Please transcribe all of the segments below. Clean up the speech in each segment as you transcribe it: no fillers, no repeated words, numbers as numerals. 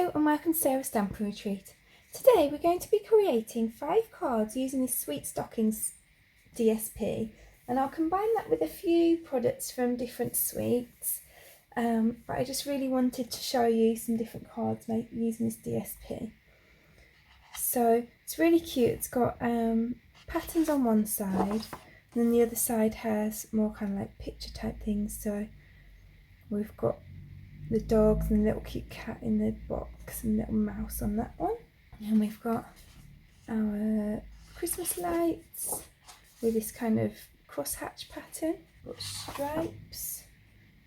Hello and welcome to Sarah's Stampin' Retreat. Today we're going to be creating 5 cards using this Sweet Stockings DSP, and I'll combine that with a few products from different sweets, but I just really wanted to show you some different cards made using this DSP. So it's really cute. It's got patterns on one side, and then the other side has more kind of like picture type things. So we've got the dogs and the little cute cat in the box and little mouse on that one. And we've got our Christmas lights with this kind of crosshatch pattern. We've got stripes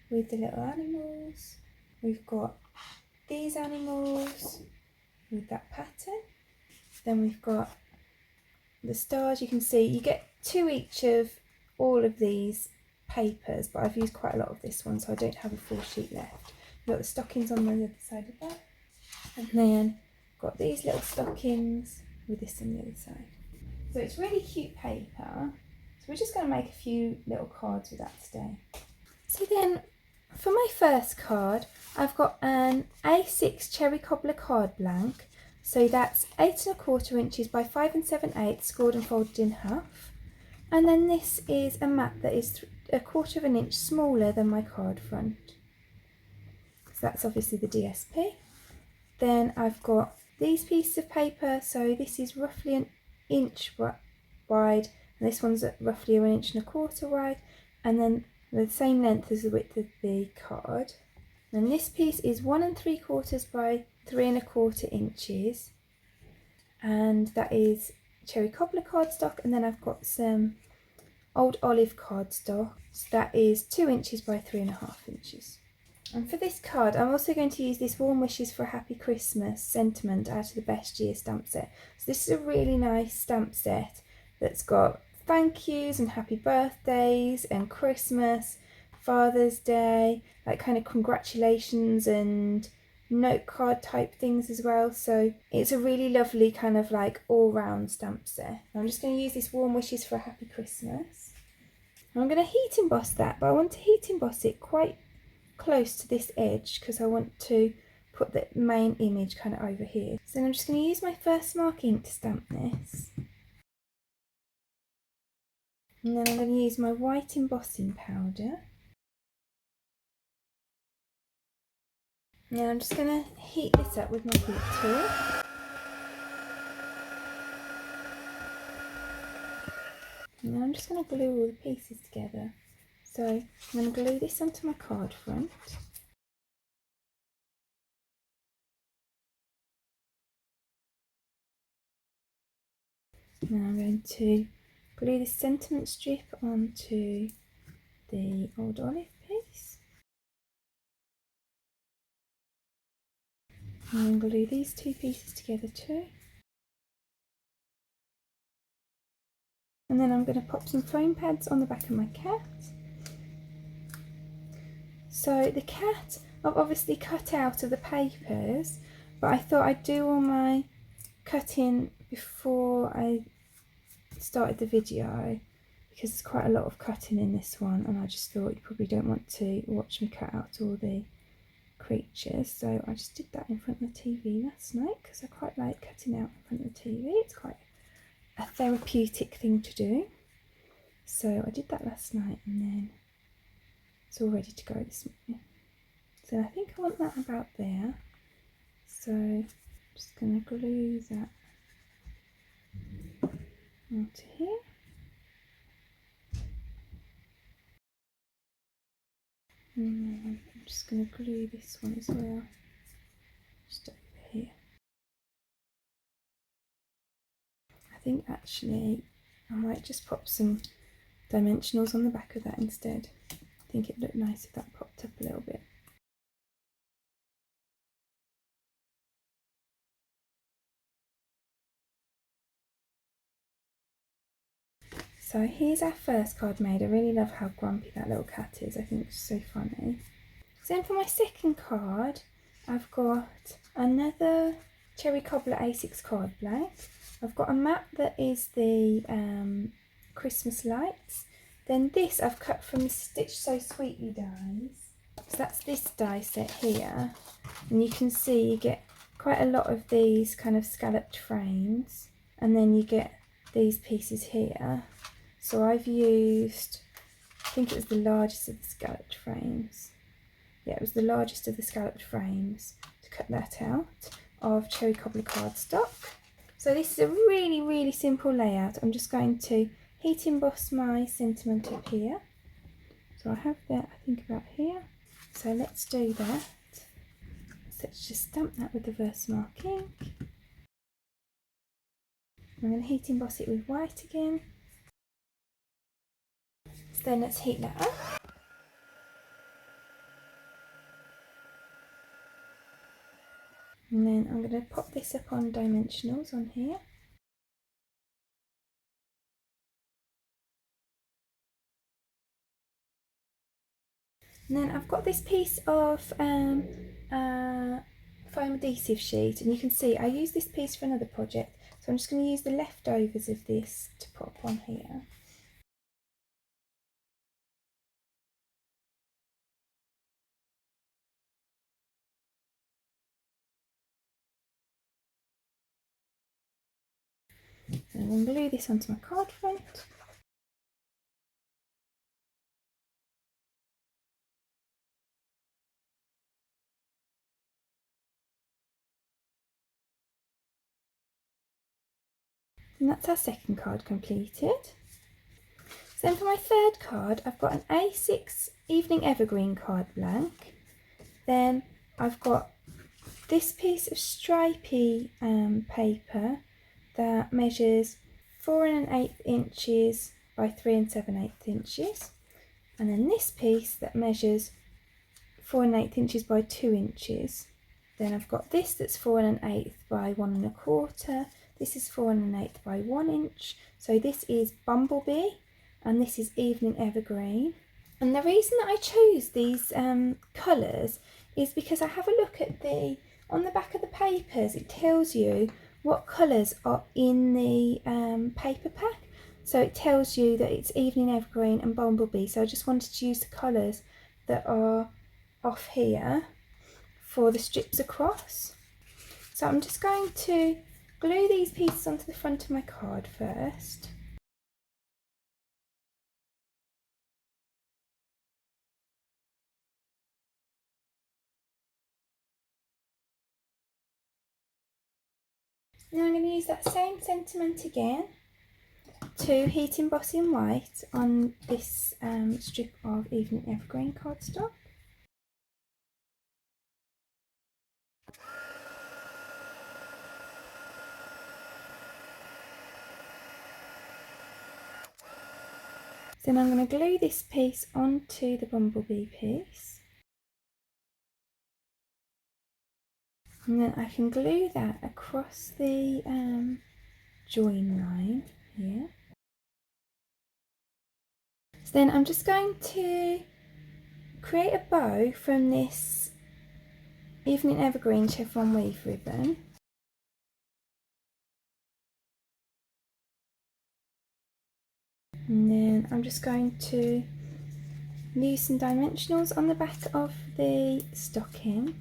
with the little animals. We've got these animals with that pattern. Then we've got the stars. You can see you get 2 each of all of these papers, but I've used quite a lot of this one, so I don't have a full sheet left. We've got the stockings on the other side of that, and then got these little stockings with this on the other side. So it's really cute paper. So we're just going to make a few little cards with that today. So then for my first card, I've got an A6 cherry cobbler card blank. So that's 8 1/4 inches by 5 7/8 scored and folded in half. And then this is a mat that is 1/4 inch smaller than my card front. So that's obviously the DSP. Then I've got these pieces of paper. So this is roughly 1 inch wide, and this one's roughly 1 1/4 wide, and then the same length as the width of the card. And this piece is 1 3/4 by 3 1/4 inches, and that is cherry cobbler cardstock. And then I've got some old olive cardstock, so that is 2 inches by 3 1/2 inches. And for this card, I'm also going to use this Warm Wishes for a Happy Christmas sentiment out of the Best Year stamp set. So this is a really nice stamp set that's got thank yous and happy birthdays and Christmas, Father's Day, like kind of congratulations and note card type things as well. So it's a really lovely kind of like all-round stamp set. I'm just going to use this Warm Wishes for a Happy Christmas. I'm going to heat emboss that, but I want to heat emboss it quite close to this edge because I want to put the main image kind of over here. So then I'm just going to use my first mark ink to stamp this. And then I'm going to use my white embossing powder. Now I'm just going to heat this up with my heat tool. And now I'm just going to glue all the pieces together. So I'm going to glue this onto my card front. Now I'm going to glue this sentiment strip onto the old olive piece. And then glue these 2 pieces together too. And then I'm going to pop some foam pads on the back of my cat. So the cat I've obviously cut out of the papers, but I thought I'd do all my cutting before I started the video because there's quite a lot of cutting in this one, and I just thought you probably don't want to watch me cut out all the creatures. So I just did that in front of the TV last night because I quite like cutting out in front of the TV. It's quite a therapeutic thing to do. So I did that last night, and then it's all ready to go this morning. So I think I want that about there. So I'm just going to glue that onto here. And then I'm just going to glue this one as well, just over here. I think actually I might just pop some dimensionals on the back of that instead. I think it'd look nice if that popped up a little bit. So here's our first card made. I really love how grumpy that little cat is. I think it's so funny. So then for my second card, I've got another cherry cobbler A6 card blank. I've got a mat that is the Christmas lights. Then this I've cut from the Stitch So Sweetly dies. So that's this die set here. And you can see you get quite a lot of these kind of scalloped frames, and then you get these pieces here. So I've used, I think it was the largest of the scalloped frames. Yeah, it was the largest of the scalloped frames to cut that out of cherry cobbler cardstock. So this is a really simple layout. I'm just going to heat emboss my sentiment up here. So I have that, I think, about here. So let's do that. So let's just stamp that with the Versamark ink. I'm going to heat emboss it with white again. So then let's heat that up. And then I'm going to pop this up on dimensionals on here. And then I've got this piece of foam adhesive sheet, and you can see I use this piece for another project, so I'm just going to use the leftovers of this to pop on here. And I'm going to glue this onto my card front. And that's our second card completed. So then for my third card, I've got an A6 Evening Evergreen card blank. Then I've got this piece of stripy paper that measures 4 1/8 inches by 3 7/8 inches. And then this piece that measures 4 1/8 inches by 2 inches. Then I've got this that's 4 1/8 by 1 1/4. This is 4 1/8 by 1 inch. So this is Bumblebee, and this is Evening Evergreen. And the reason that I chose these colours is because I have a look at on the back of the papers, it tells you what colours are in the paper pack. So it tells you that it's Evening Evergreen and Bumblebee. So I just wanted to use the colours that are off here for the strips across. So I'm just going to glue these pieces onto the front of my card first. Now I'm going to use that same sentiment again to heat emboss in white on this strip of Evening Evergreen cardstock. Then I'm going to glue this piece onto the Bumblebee piece. And then I can glue that across the join line here. So then I'm just going to create a bow from this Evening Evergreen chevron weave ribbon. And then I'm just going to use some dimensionals on the back of the stocking.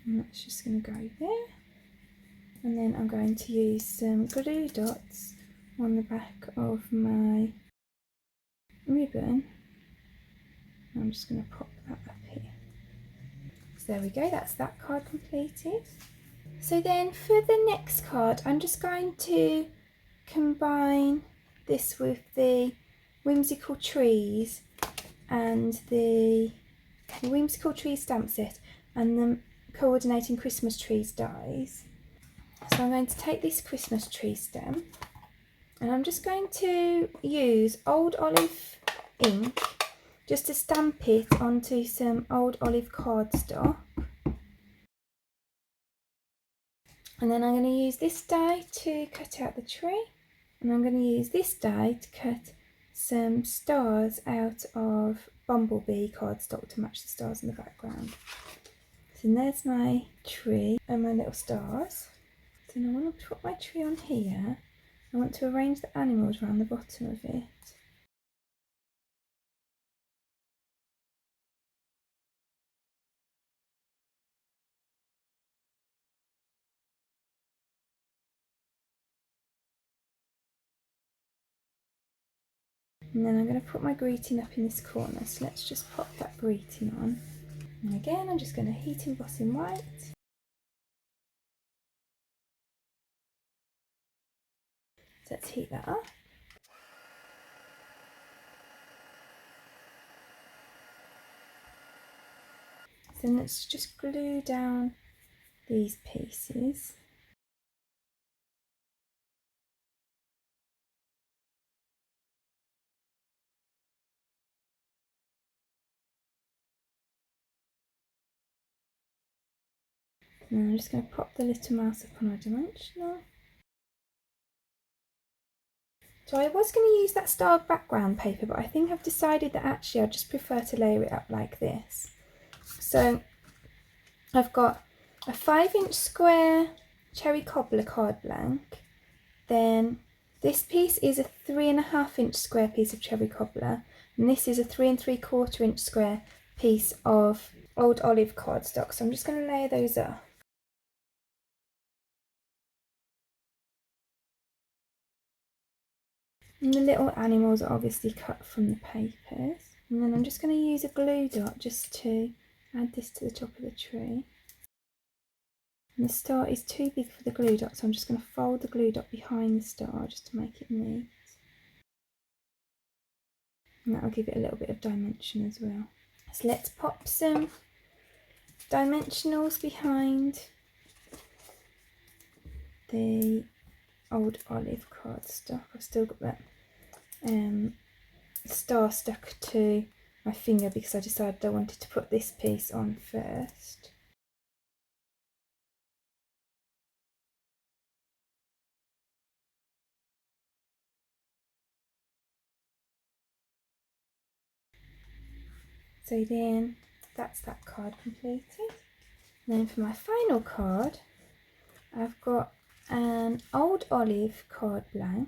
And that's just going to go there. And then I'm going to use some glue dots on the back of my ribbon. I'm just going to pop that up here. So there we go, that's that card completed. So then for the next card, I'm just going to combine this with the Whimsical Trees and the Whimsical Trees stamp set and the Coordinating Christmas Trees dies. So I'm going to take this Christmas tree stamp and I'm just going to use Old Olive ink just to stamp it onto some Old Olive cardstock. And then I'm going to use this die to cut out the tree, and I'm going to use this die to cut some stars out of Bumblebee cardstock to match the stars in the background. So there's my tree and my little stars. So now I want to put my tree on here. I want to arrange the animals around the bottom of it. And then I'm going to put my greeting up in this corner, so let's just pop that greeting on. And again, I'm just going to heat emboss in white. So let's heat that up. So let's just glue down these pieces. And I'm just going to pop the little mouse up on our dimensional. So I was going to use that style background paper, but I think I've decided that actually I just prefer to layer it up like this. So I've got a 5-inch square cherry cobbler card blank. Then this piece is a 3.5-inch square piece of cherry cobbler, and this is a 3 3/4-inch square piece of old olive cardstock. So I'm just going to layer those up. And the little animals are obviously cut from the papers. And then I'm just going to use a glue dot just to add this to the top of the tree. And the star is too big for the glue dot, so I'm just going to fold the glue dot behind the star just to make it neat. And that'll give it a little bit of dimension as well. So let's pop some dimensionals behind the old olive cardstock. I've still got that star stuck to my finger because I decided I wanted to put this piece on first. So then that's that card completed. And then for my final card, I've got an old olive card blank,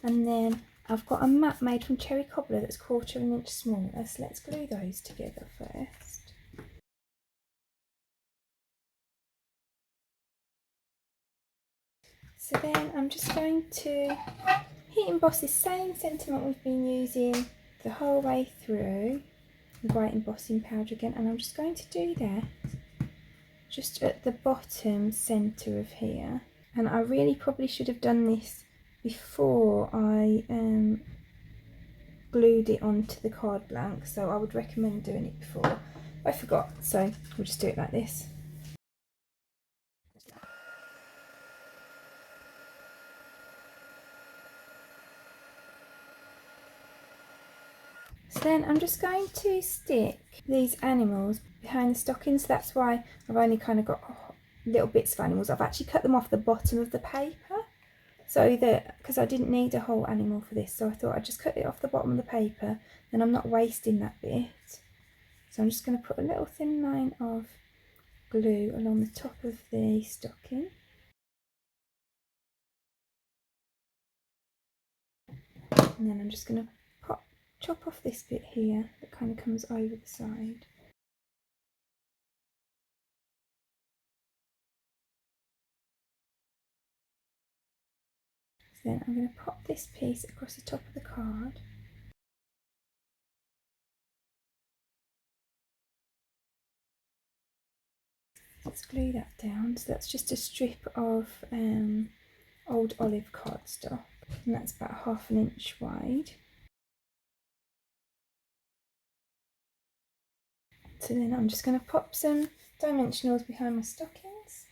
and then I've got a map made from cherry cobbler that's 1/4 inch smaller. So let's glue those together first. So then I'm just going to heat emboss the same sentiment we've been using the whole way through, the white embossing powder again, and I'm just going to do that just at the bottom centre of here. And I really probably should have done this before I glued it onto the card blank, so I would recommend doing it before. I forgot, so we'll just do it like this. So then I'm just going to stick these animals behind the stockings. That's why I've only kind of got little bits of animals. I've actually cut them off the bottom of the paper, so that, because I didn't need a whole animal for this, so I thought I'd just cut it off the bottom of the paper, then I'm not wasting that bit. So I'm just going to put a little thin line of glue along the top of the stocking. And then I'm just going to chop off this bit here that kind of comes over the side. So then I'm going to pop this piece across the top of the card. Let's glue that down. So that's just a strip of old olive cardstock, and that's about 1/2 inch wide. So then I'm just going to pop some dimensionals behind my stockings.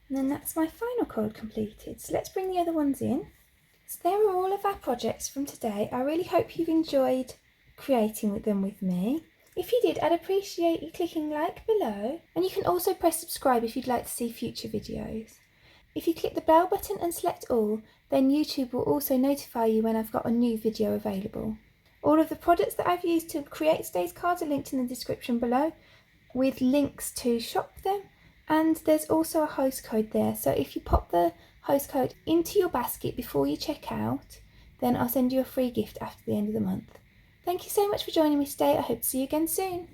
And then that's my final card completed. So let's bring the other ones in. So there are all of our projects from today. I really hope you've enjoyed creating them with me. If you did, I'd appreciate you clicking like below, and you can also press subscribe if you'd like to see future videos. If you click the bell button and select all, then YouTube will also notify you when I've got a new video available. All of the products that I've used to create today's cards are linked in the description below, with links to shop them, and there's also a host code there, so if you pop the host code into your basket before you check out, then I'll send you a free gift after the end of the month. Thank you so much for joining me today. I hope to see you again soon.